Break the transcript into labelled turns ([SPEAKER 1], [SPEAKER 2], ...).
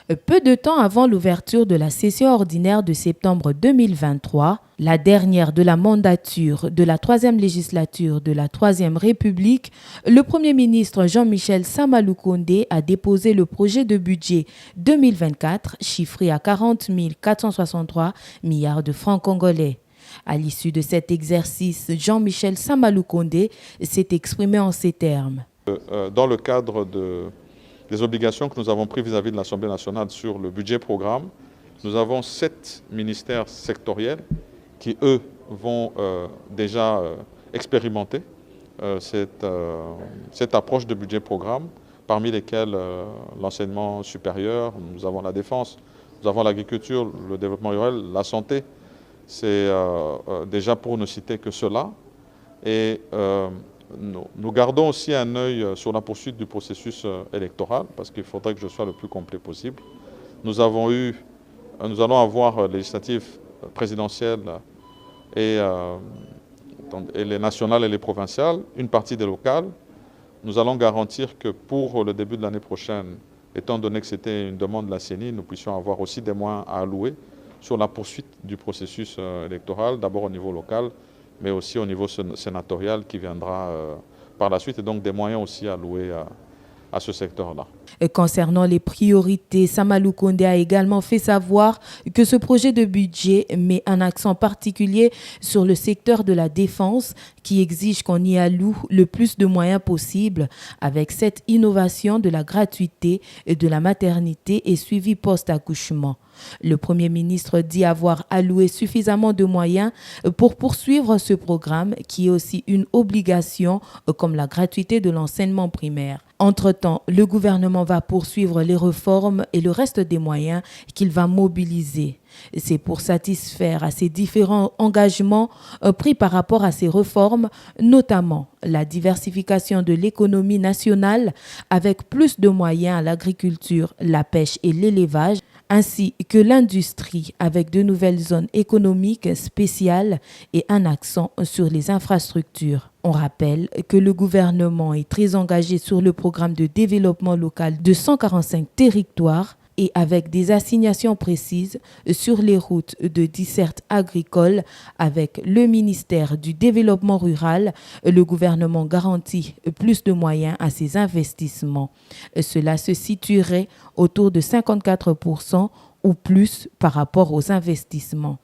[SPEAKER 1] Peu de temps avant l'ouverture de la session ordinaire de septembre 2023, la dernière de la mandature de la 3e législature de la 3e République, le Premier ministre Jean-Michel Sama Lukonde a déposé le projet de budget 2024 chiffré à 40 463 milliards de francs congolais. À l'issue de cet exercice, Jean-Michel Sama Lukonde s'est exprimé en ces termes.
[SPEAKER 2] Dans le cadre des obligations que nous avons prises vis-à-vis de l'Assemblée nationale sur le budget programme, nous avons 7 ministères sectoriels qui, eux, vont déjà expérimenter cette approche de budget programme, parmi lesquels l'enseignement supérieur, nous avons la défense, nous avons l'agriculture, le développement rural, la santé. C'est déjà pour ne citer que cela. Et nous gardons aussi un œil sur la poursuite du processus électoral, parce qu'il faudrait que je sois le plus complet possible. Nous allons avoir législatives présidentielles et les nationales et les provinciales, une partie des locales. Nous allons garantir que pour le début de l'année prochaine, étant donné que c'était une demande de la CENI, nous puissions avoir aussi des moyens à allouer sur la poursuite du processus électoral, d'abord au niveau local, mais aussi au niveau sénatorial qui viendra par la suite, et donc des moyens aussi alloués à ce secteur-là.
[SPEAKER 1] Concernant les priorités, Sama Lukonde a également fait savoir que ce projet de budget met un accent particulier sur le secteur de la défense qui exige qu'on y alloue le plus de moyens possible avec cette innovation de la gratuité et de la maternité et suivi post-accouchement. Le Premier ministre dit avoir alloué suffisamment de moyens pour poursuivre ce programme qui est aussi une obligation comme la gratuité de l'enseignement primaire. Entre-temps, le gouvernement va poursuivre les réformes et le reste des moyens qu'il va mobiliser. C'est pour satisfaire à ces différents engagements pris par rapport à ces réformes, notamment la diversification de l'économie nationale avec plus de moyens à l'agriculture, la pêche et l'élevage, ainsi que l'industrie avec de nouvelles zones économiques spéciales et un accent sur les infrastructures. On rappelle que le gouvernement est très engagé sur le programme de développement local de 145 territoires et avec des assignations précises sur les routes de desserte agricole avec le ministère du Développement rural, le gouvernement garantit plus de moyens à ces investissements. Cela se situerait autour de 54% ou plus par rapport aux investissements.